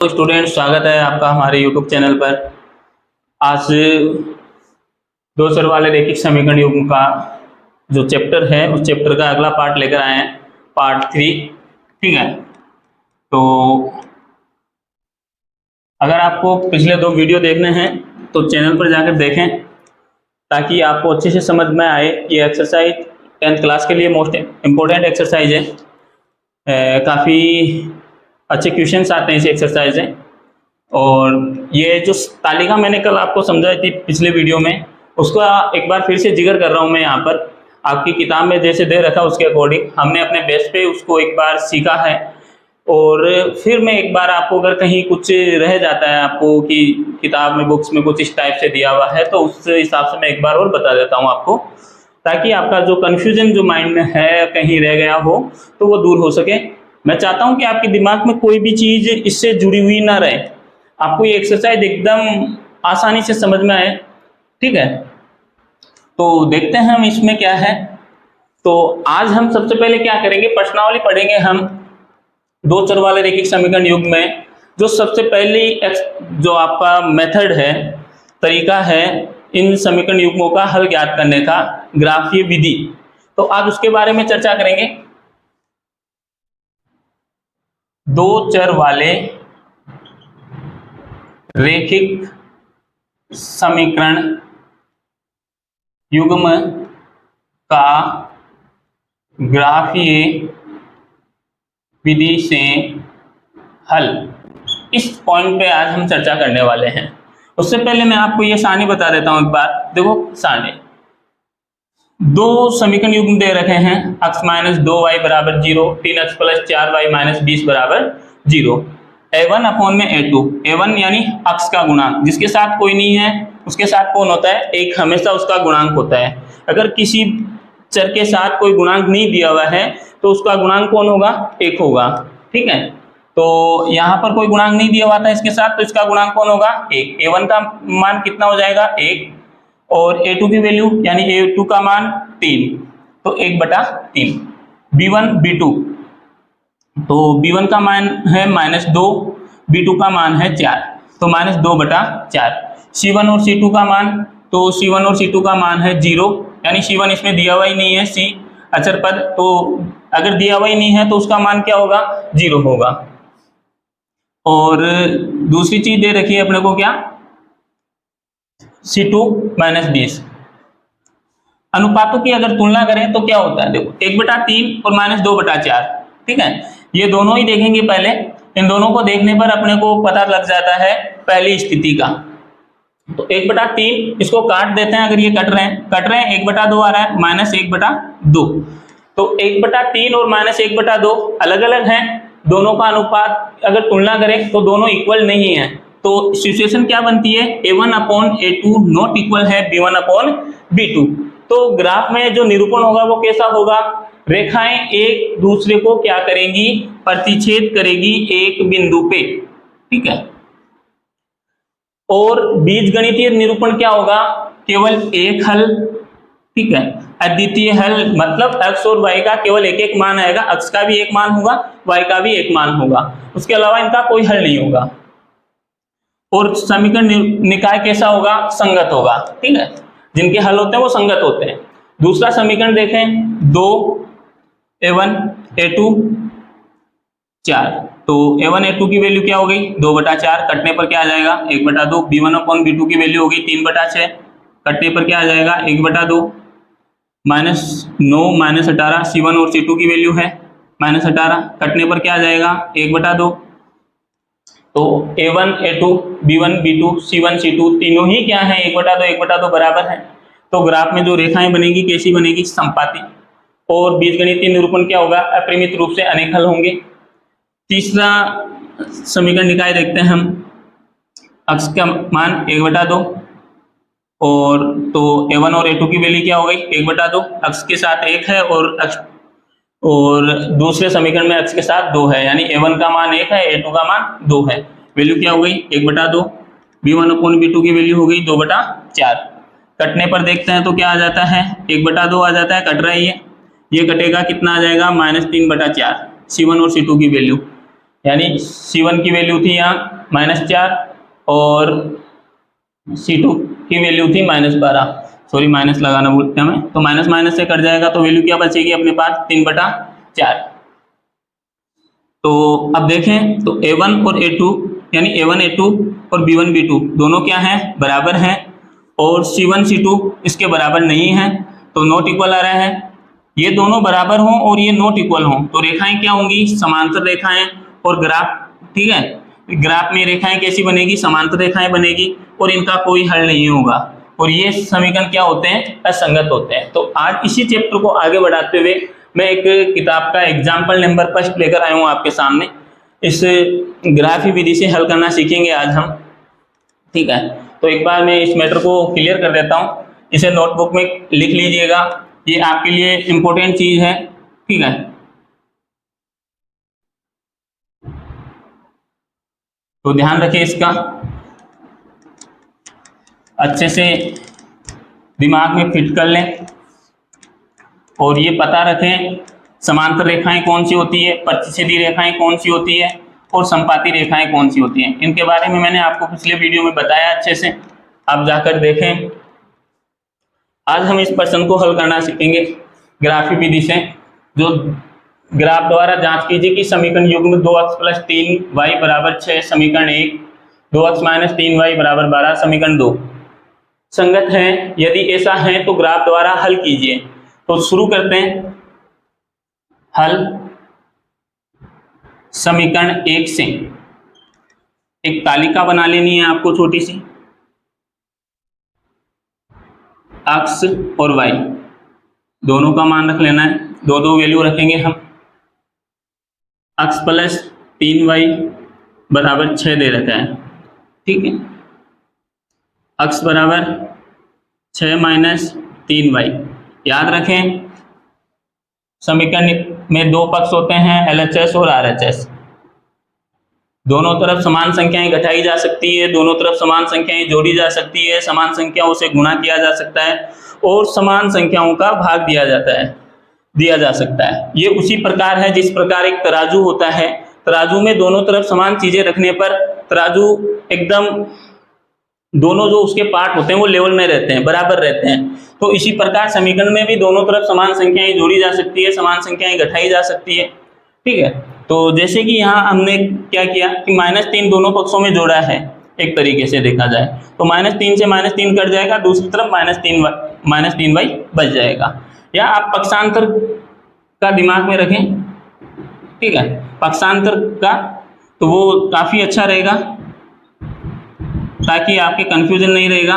तो स्टूडेंट, स्वागत है आपका हमारे यूट्यूब चैनल पर। आज दो चर वाले रैखिक समीकरण युग्म का जो चैप्टर है उस चैप्टर का अगला पार्ट लेकर आए हैं, पार्ट 3। ठीक है, तो अगर आपको पिछले 2 वीडियो देखने हैं तो चैनल पर जाकर देखें ताकि आपको अच्छे से समझ में आए। ये एक्सरसाइज 10th क्लास के लिए मोस्ट इम्पोर्टेंट एक्सरसाइज है। काफ़ी अच्छे क्वेश्चंस आते हैं इस एक्सरसाइज से। और ये जो तालिका मैंने कल आपको समझाई थी पिछले वीडियो में, उसका एक बार फिर से जिक्र कर रहा हूँ मैं यहाँ पर। आपकी किताब में जैसे दे रखा उसके अकॉर्डिंग हमने अपने बेस पे उसको एक बार सीखा है। और फिर मैं एक बार आपको अगर कहीं कुछ रह जाता है आपको कि किताब में बुक्स में कुछ इस टाइप से दिया हुआ है, तो उस हिसाब से मैं एक बार और बता देता हूँ आपको, ताकि आपका जो कन्फ्यूजन जो माइंड में है कहीं रह गया हो तो वो दूर हो सके। मैं चाहता हूँ कि आपके दिमाग में कोई भी चीज़ इससे जुड़ी हुई ना रहे, आपको ये एक्सरसाइज एकदम आसानी से समझ में आए। ठीक है, तो देखते हैं हम इसमें क्या है। तो आज हम सबसे पहले क्या करेंगे, प्रश्नावली पढ़ेंगे हम दो चर वाले रैखिक समीकरण युग्म में। जो सबसे पहली जो आपका मेथड है, तरीका है इन समीकरण युग्मों का हल ज्ञात करने का, ग्राफीय विधि, तो आज उसके बारे में चर्चा करेंगे। दो चर वाले रैखिक समीकरण युग्म का ग्राफीय विधि से हल, इस पॉइंट पे आज हम चर्चा करने वाले हैं। उससे पहले मैं आपको ये सारणी बता देता हूं एक बार। देखो सारणी, दो समीकरण युग्म दे रखे हैं, x माइनस 2y बराबर 0, 3x प्लस 4y माइनस 20 बराबर 0। a1 अपॉन में a2, a1 यानी x का गुणांक, जिसके साथ कोई नहीं है उसके साथ कौन होता है, एक, हमेशा उसका गुणांक होता है। अगर किसी चर के साथ कोई गुणांक नहीं दिया हुआ है तो उसका गुणांक कौन होगा, 1 होगा। ठीक है, तो यहाँ पर कोई गुणांक नहीं दिया हुआ था इसके साथ, तो इसका गुणांक कौन होगा, 1। a1 का मान कितना हो जाएगा, 1, और a2 की वैल्यू यानी a2 का मान 3, तो 1/3। b1 b2, तो b1 का मान है -2, b2 का मान है 4, तो -2/4। c1 और c2 का मान, तो c1 और c2 का मान है 0, यानी c1 इसमें दिया हुआ ही नहीं है, c अचर पद, तो अगर दिया हुआ ही नहीं है तो उसका मान क्या होगा, 0 होगा। और दूसरी चीज दे रखी है अपने को क्या, c2 - 20। अनुपातों की अगर तुलना करें तो क्या होता है, देखो 1/3 और -2/4। ठीक है, ये दोनों ही देखेंगे पहले। इन दोनों को देखने पर अपने को पता लग जाता है पहली स्थिति का। तो 1/3 इसको काट देते हैं, अगर ये कट रहे हैं 1/2 आ रहा है, -1/2। तो 1/3 और -1/2 अलग अलग हैं। दोनों का अनुपात अगर तुलना करें तो दोनों इक्वल नहीं है। तो सिचुएशन क्या बनती है, a1 upon a2 not equal है b1 अपॉन b2। तो ग्राफ में जो निरूपण होगा वो कैसा होगा, रेखाएं एक दूसरे को क्या करेंगी, प्रतिच्छेद करेगी एक बिंदु पे। ठीक है, और बीजगणितीय निरूपण क्या होगा, केवल एक हल। ठीक है, अद्वितीय हल मतलब x और y का केवल एक एक मान आएगा, x का भी एक मान होगा, y का भी एक मान होगा, उसके अलावा इनका कोई हल नहीं होगा। और समीकरण निकाय कैसा होगा, संगत होगा। ठीक है, जिनके हल होते हैं वो संगत होते हैं। दूसरा समीकरण देखें, 2 a1 a2 4, तो a1 a2 की वैल्यू क्या हो गई, 2/4, कटने पर क्या आ जाएगा, 1/2। b1 अपॉन b2 की वैल्यू हो गई 3/6, कटने पर क्या आ जाएगा, 1/2। -9 -18, c1 और c2 की वैल्यू है -18, कटने पर क्या आ जाएगा, 1/2। तो a1 a2 b1 b2 c1 c2 तीनों ही क्या है, 1/2 1/2 बराबर है। तो ग्राफ में जो रेखाएं बनेगी कैसी बनेगी, समपाती। और बीजगणितीय निरूपण क्या होगा, अपरिमित रूप से अनेक हल होंगे। तीसरा समीकरण निकाय देखते हैं हम, x का मान 1/2, और तो a1 और a2 की वैल्यू क्या हो गई, 1/2, x के साथ 1 है और दूसरे समीकरण में x के साथ 2 है, यानी a1 का मान 1 है, a2 का मान 2 है। वैल्यू क्या हो गई, 1/2। b1 अपॉन b2 की वैल्यू हो गई 2/4। कटने पर देखते हैं तो क्या आ जाता है, 1/2 आ जाता है, कट रहा है ये कटेगा, कितना आ जाएगा, -3/4, c1 और c2 की वैल्यू। यानी C1 की वैल्यू थी यहाँ -4 और C2 की वैल्यू थी -12, सॉरी माइनस लगाना भूल गया मैं, तो माइनस माइनस से कट जाएगा तो वैल्यू क्या बचेगी अपने पास 3/4। तो अब देखें तो A1 और A2 यानी A1 A2 और B1 B2 दोनों क्या हैं, बराबर हैं, और C1 C2 इसके बराबर नहीं है तो नॉट इक्वल आ रहा है। ये दोनों बराबर हों और ये नॉट इक्वल हों तो रेखाएं क्या होंगी, समांतर रेखाएं, और ग्राफ, ठीक है, ग्राफ में रेखाएं कैसी बनेगी, समांतर रेखाएं बनेगी और इनका कोई हल नहीं होगा और ये समीकरण क्या होते हैं, असंगत होते हैं। तो आज इसी चैप्टर को आगे बढ़ाते हुए मैं एक किताब का एग्जाम्पल नंबर 1 लेकर आया हूँ आपके सामने। इस ग्राफी विधि से हल करना सीखेंगे आज हम, ठीक है। तो एक बार मैं इस मैटर को क्लियर कर देता हूँ, इसे नोटबुक में लिख लीजिएगा, ये आपके लिए इंपॉर्टेंट चीज है, ठीक है। तो ध्यान रखें इसका, अच्छे से दिमाग में फिट कर लें और ये पता रखें समांतर रेखाएं कौन सी होती है, प्रतिच्छेदी रेखाएं कौन सी होती है और संपाती रेखाएं कौन सी होती हैं। इनके बारे में मैंने आपको पिछले वीडियो में बताया अच्छे से, आप जाकर देखें। आज हम इस प्रश्न को हल करना सीखेंगे ग्राफी विधि से। जो ग्राफ द्वारा जांच कीजिए कि समीकरण युग्म 2x + 3y = 6 समीकरण 1, 2x - 3y = 12 समीकरण 2 संगत है। यदि ऐसा है तो ग्राफ द्वारा हल कीजिए। तो शुरू करते हैं हल समीकरण 1 से। एक तालिका बना लेनी है आपको छोटी सी, x और y दोनों का मान रख लेना है, दो दो वैल्यू रखेंगे हम। x + 3y = 6 दे रखा है, ठीक है। x = 6 - 3y, याद रखें समीकरण में दो पक्ष होते हैं LHS और RHS। दोनों तरफ समान संख्याएं घटाई जा सकती है, दोनों तरफ समान संख्याएं जोड़ी जा सकती है, समान संख्याओं से गुणा किया जा सकता है और समान संख्याओं का भाग दिया जा सकता है। ये उसी प्रकार है जिस प्रकार एक तराजू होता है, तराजू में दोनों तरफ समान चीजें रखने पर तराजू एकदम, दोनों जो उसके पार्ट होते हैं वो लेवल में रहते हैं, बराबर रहते हैं। तो इसी प्रकार समीकरण में भी दोनों तरफ समान संख्याएं जोड़ी जा सकती है, समान संख्याएं घटाई जा सकती है, ठीक है। तो जैसे कि यहाँ हमने क्या किया कि -3 दोनों पक्षों में जोड़ा है, एक तरीके से देखा जाए तो -3 से -3 कट जाएगा, दूसरी तरफ -3y बच जाएगा। या आप पक्षांतर का दिमाग में रखें, ठीक है, पक्षांतर का, तो वो काफी अच्छा रहेगा ताकि आपके कंफ्यूजन नहीं रहेगा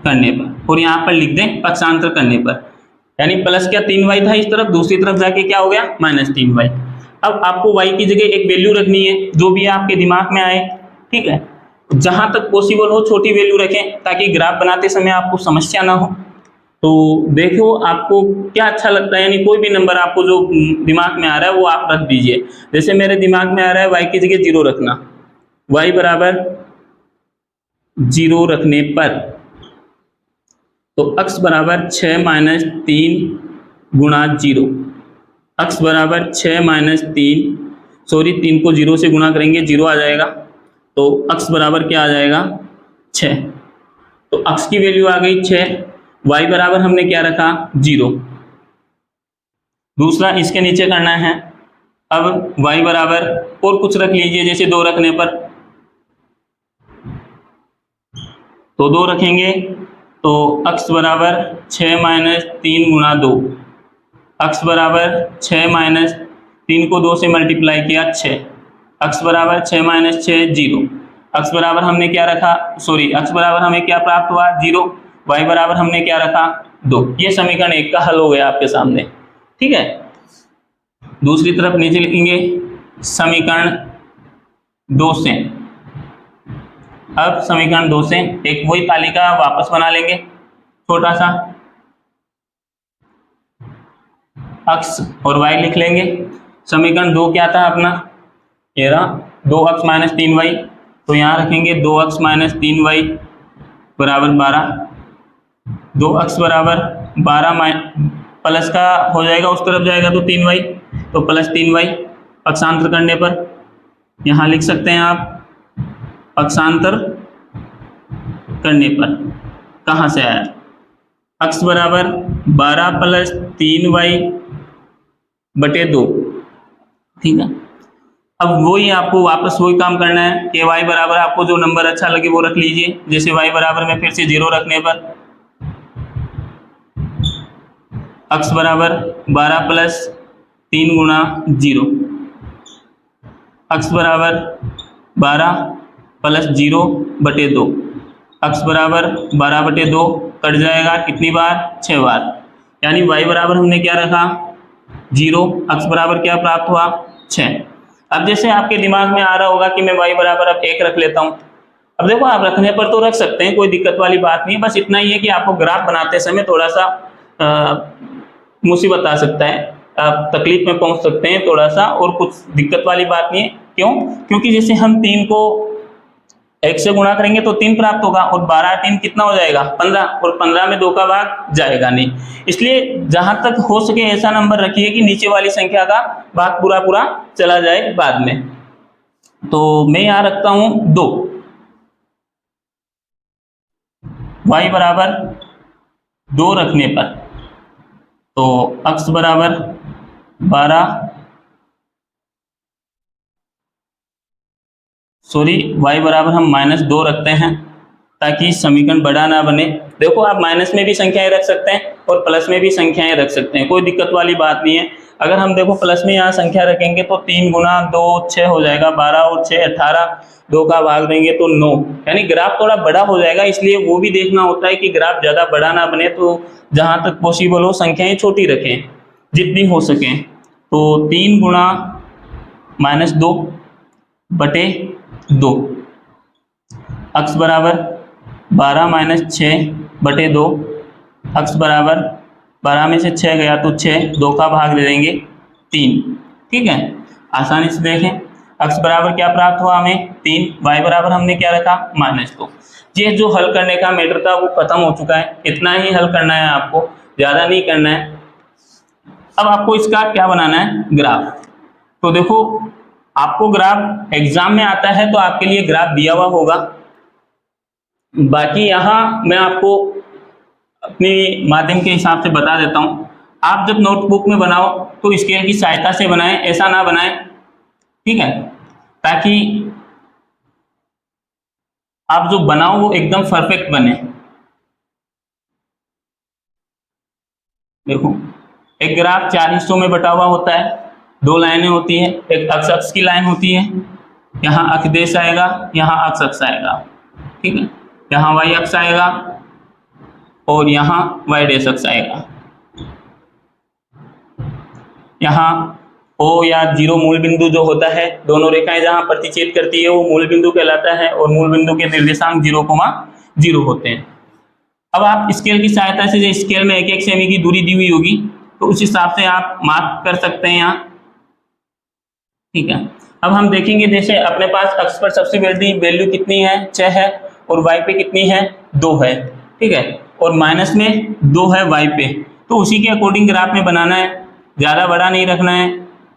करने पर। और यहाँ पर लिख दें पक्षांतर करने पर, यानी प्लस क्या 3y था इस तरफ, दूसरी तरफ जाके क्या हो गया -3y। अब आपको y की जगह एक वैल्यू रखनी है, जो भी आपके दिमाग में आए, ठीक है। जहां तक पॉसिबल हो छोटी वैल्यू रखें ताकि ग्राफ बनाते समय आपको समस्या ना हो। तो देखो आपको क्या अच्छा लगता है, यानी कोई भी नंबर आपको जो दिमाग में आ रहा है वो आप रख दीजिए। जैसे मेरे दिमाग में आ रहा है y की जगह 0 रखना, y = 0 रखने पर तो x = 6 - 3 × 0, x = 6 - 3, सॉरी 3 को 0 से गुणा करेंगे 0 आ जाएगा, तो x बराबर क्या आ जाएगा 6। तो x की वैल्यू आ गई 6, y बराबर हमने क्या रखा 0। दूसरा इसके नीचे करना है, अब y बराबर और कुछ रख लीजिए, जैसे 2 रखने पर, तो 2 रखेंगे तो x = 6 - 3 × 2, x = 6 - 3 को 2 से मल्टीप्लाई किया 6, x = 6 - 6 0, x बराबर हमने क्या रखा, सॉरी x बराबर हमें क्या प्राप्त हुआ 0, y बराबर हमने क्या रखा 2। ये समीकरण 1 का हल हो गया आपके सामने, ठीक है। दूसरी तरफ नीचे लिखेंगे समीकरण 2 से। अब समीकरण 2 से एक वही तालिका वापस बना लेंगे, छोटा सा x और y लिख लेंगे। समीकरण 2 क्या था अपना, ये रहा 2x - 3y, तो यहाँ रखेंगे 2x - 3y = 12, 2x = 12 प्लस का हो जाएगा, उस तरफ जाएगा तो 3y, तो +3y पक्षांतर करने पर यहाँ लिख सकते हैं आप, पक्षांतर करने पर कहाँ से आया, x बराबर 12 प्लस 3y बटे 2, ठीक है। अब वही आपको वापस वही काम करना है कि y बराबर आपको जो नंबर अच्छा लगे वो रख लीजिए। जैसे y बराबर में फिर से 0 रखने पर x बराबर 12 प्लस 3 गुणा 0, x बराबर 12 प्लस 0 बटे 2, x बराबर 12 बटे 2 कट जाएगा कितनी बार, 6 बार, यानी y बराबर हमने क्या रखा 0, x बराबर क्या प्राप्त हुआ 6। अब जैसे आपके दिमाग में आ रहा होगा कि मैं y बराबर अब 1 रख लेता हूँ। अब देखो आप रखने पर तो रख सकते हैं, कोई दिक्कत वाली बात नहीं है, बस इतना ही है कि आपको ग्राफ बनाते समय थोड़ा सा मुसीबत आ सकता है, आप तकलीफ में पहुंच सकते हैं थोड़ा सा, और कुछ दिक्कत वाली बात नहीं है। क्यों? क्योंकि जैसे हम 3 को 1 से गुणा करेंगे तो 3 प्राप्त होगा, और 12 3 कितना हो जाएगा 15, और 15 में 2 का भाग जाएगा नहीं। इसलिए जहां तक हो सके ऐसा नंबर रखिए कि नीचे वाली संख्या का भाग पूरा पूरा चला जाए बाद में। तो मैं यहां रखता हूं 2, y बराबर 2 रखने पर तो x बराबर 12, y बराबर हम -2 रखते हैं ताकि समीकरण बड़ा ना बने। देखो आप माइनस में भी संख्याएं रख सकते हैं और प्लस में भी संख्याएं रख सकते हैं, कोई दिक्कत वाली बात नहीं है। अगर हम देखो प्लस में यहाँ संख्या रखेंगे तो 3 गुना 2 6 हो जाएगा, 12 और 6 18, 2 का भाग देंगे तो 9, यानी ग्राफ थोड़ा बड़ा हो जाएगा। इसलिए वो भी देखना होता है कि ग्राफ ज़्यादा बड़ा ना बने, तो जहाँ तक पॉसिबल हो संख्याएं छोटी रखें जितनी हो सकें। तो 3 गुणा -2 बटे 2, x बराबर 12 माइनस 6 बटे 2, x बराबर 12 में से 6 गया तो 6, 2 का भाग दे देंगे 3, ठीक है। आसानी से देखें x बराबर क्या प्राप्त हुआ हमें 3, y बराबर हमने क्या रखा -2। ये जो हल करने का मैटर था वो खत्म हो चुका है, इतना ही हल करना है आपको, ज़्यादा नहीं करना है। अब आपको इसका क्या बनाना है ग्राफ। तो देखो आपको ग्राफ एग्जाम में आता है तो आपके लिए ग्राफ दिया हुआ होगा, बाकी यहाँ मैं आपको अपने माध्यम के हिसाब से बता देता हूँ। आप जब नोटबुक में बनाओ तो स्केल की सहायता से बनाएं, ऐसा ना बनाएं, ठीक है, ताकि आप जो बनाओ वो एकदम परफेक्ट बने। देखो एक ग्राफ 4 हिस्सों में बटा हुआ होता है, 2 लाइनें होती है, एक अक्ष अक्ष की लाइन होती है, यहाँ अक्ष देश आएगा, यहाँ अक्ष अक्ष आएगा, ठीक है, यहाँ y अक्ष आएगा और यहाँ y डैश अक्ष आएगा। यहाँ O या 0 मूल बिंदु जो होता है, दोनों रेखाएं जहाँ प्रतिच्छेद करती है वो मूल बिंदु कहलाता है, और मूल बिंदु के निर्देशांक 0,0 होते हैं। अब आप स्केल की सहायता से, जो स्केल में 1-1 सेमी की दूरी दी हुई होगी तो उस हिसाब से आप मार्क कर सकते हैं यहाँ, ठीक है। अब हम देखेंगे जैसे अपने पास अक्ष पर सबसे बड़ी वैल्यू कितनी है 6 है, और y पे कितनी है 2 है, ठीक है, और माइनस में 2 है y पे, तो उसी के अकॉर्डिंग ग्राफ में बनाना है, ज़्यादा बड़ा नहीं रखना है,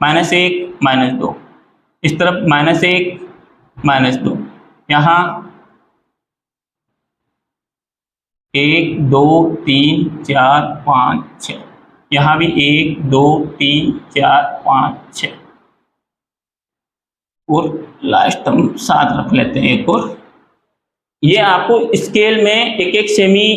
-1 -2, इस तरफ -1 -2, यहाँ 1 2 3 4 5 6, यहाँ भी 1 2 3 4 5 6, और लास्ट हम 7 रख लेते हैं एक और। ये आपको स्केल में 1-1 सेमी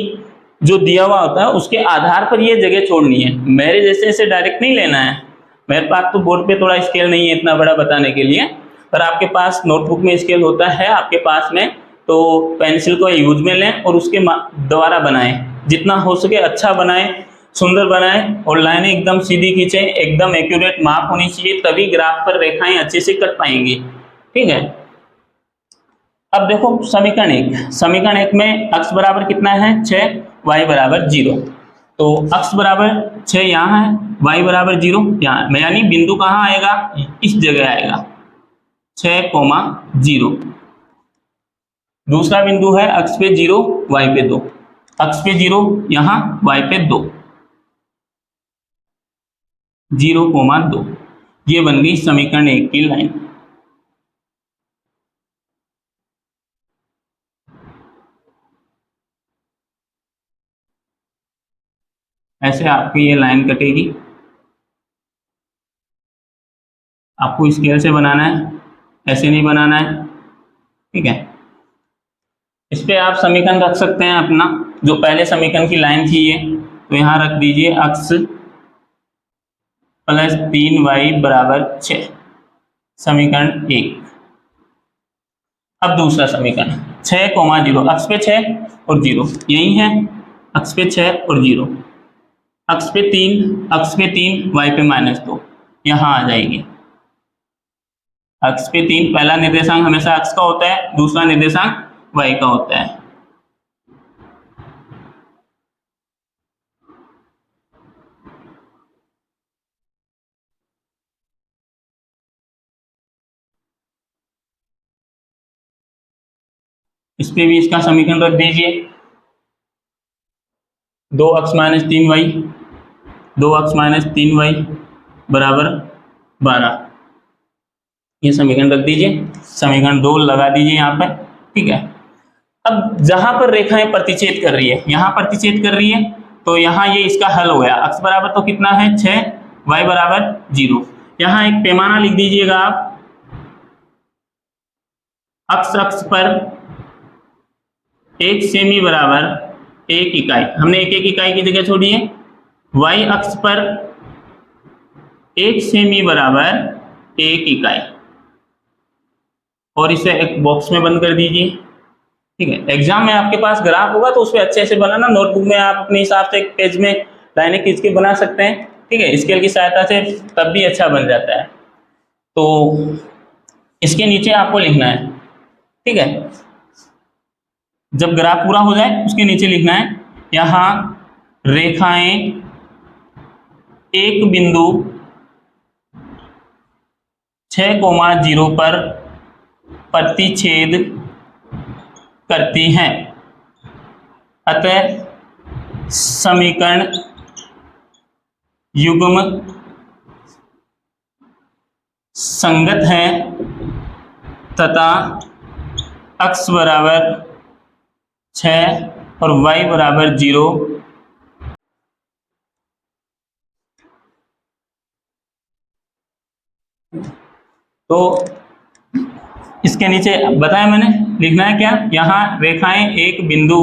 जो दिया हुआ होता है उसके आधार पर ये जगह छोड़नी है, मेरे जैसे इसे डायरेक्ट नहीं लेना है। मेरे पास तो बोर्ड पे थोड़ा स्केल नहीं है इतना बड़ा बताने के लिए, पर आपके पास नोटबुक में स्केल होता है आपके पास में, तो पेंसिल को यूज में लें और उसके द्वारा बनाएं, जितना हो सके अच्छा बनाएं, सुंदर बनाएं, और लाइनें एकदम सीधी खींचें, एकदम एक्यूरेट माप होनी चाहिए, तभी ग्राफ पर रेखाएं अच्छे से कट पाएंगी, ठीक है। अब देखो समीकरण एक में x बराबर कितना है 6, y बराबर 0, तो x बराबर 6 यहाँ है, y बराबर 0 यहाँ है, यानी बिंदु कहाँ आएगा, इस जगह आएगा 6,0। दूसरा बिंदु है x पे 0 y पे 2, x पे 0 यहाँ y पे 2, 0,2, ये बन गई समीकरण 1 की लाइन। ऐसे आपकी ये लाइन कटेगी, आपको स्केल से बनाना है, ऐसे नहीं बनाना है, ठीक है। इस पे आप समीकरण रख सकते हैं अपना, जो पहले समीकरण की लाइन थी ये, तो यहाँ रख दीजिए x प्लस 3y बराबर 6, समीकरण 1। अब दूसरा समीकरण 6,0, अक्ष पे 6 और 0 यही है, अक्ष पे 6 और 0, अक्ष पे 3, y पे -2 यहाँ आ जाएगी। अक्ष पे 3, पहला निर्देशांक हमेशा अक्ष का होता है, दूसरा निर्देशांक y का होता है। इस पे भी इसका समीकरण रख दीजिए, 2x - 3y, 2x - 3y बराबर 12, ये समीकरण रख दीजिए, समीकरण 2 लगा दीजिए यहाँ पर, ठीक है। अब जहां पर रेखाएं प्रतिच्छेद कर रही है, यहाँ प्रतिच्छेद कर रही है, तो यहाँ ये इसका हल हो गया। x बराबर तो कितना है 6, y बराबर 0। यहाँ एक पैमाना लिख दीजिएगा आप, अक्ष पर 1 सेमी बराबर 1 इकाई, हमने 1 इकाई की जगह छोड़ी है। y अक्ष पर 1 सेमी बराबर 1 इकाई, और इसे एक बॉक्स में बंद कर दीजिए, ठीक है। एग्जाम में आपके पास ग्राफ होगा तो उस पर अच्छे से बनाना, नोटबुक में आप अपने हिसाब से एक पेज में लाइनें खींच के बना सकते हैं, ठीक है। स्केल की सहायता से तब भी अच्छा बन जाता है। तो इसके नीचे आपको लिखना है, ठीक है, जब ग्राफ पूरा हो जाए उसके नीचे लिखना है, यहाँ रेखाएं एक बिंदु 6,0 पर प्रतिच्छेद करती हैं, अतः समीकरण युग्म संगत है तथा x बराबर 6 और y बराबर 0 तो इसके नीचे बताया मैंने, लिखना है क्या, यहाँ रेखाएं एक बिंदु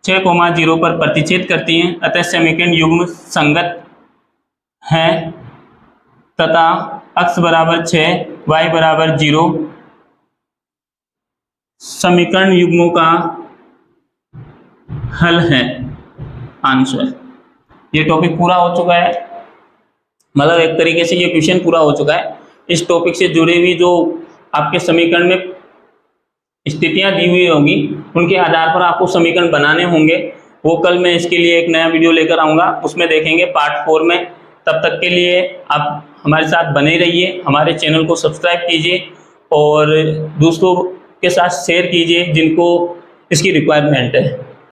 6,0 पर प्रतिच्छेद करती हैं, अतः समीकरण युग्म संगत है तथा x बराबर 6, y बराबर 0 समीकरण युग्मों का हल है, आंसर। ये टॉपिक पूरा हो चुका है, मतलब एक तरीके से ये क्वेश्चन पूरा हो चुका है। इस टॉपिक से जुड़े हुई जो आपके समीकरण में स्थितियां दी हुई होंगी, उनके आधार पर आपको समीकरण बनाने होंगे, वो कल मैं इसके लिए एक नया वीडियो लेकर आऊँगा, उसमें देखेंगे पार्ट 4 में। तब तक के लिए आप हमारे साथ बने रहिए, हमारे चैनल को सब्सक्राइब कीजिए और दोस्तों के साथ शेयर कीजिए जिनको इसकी रिक्वायरमेंट है।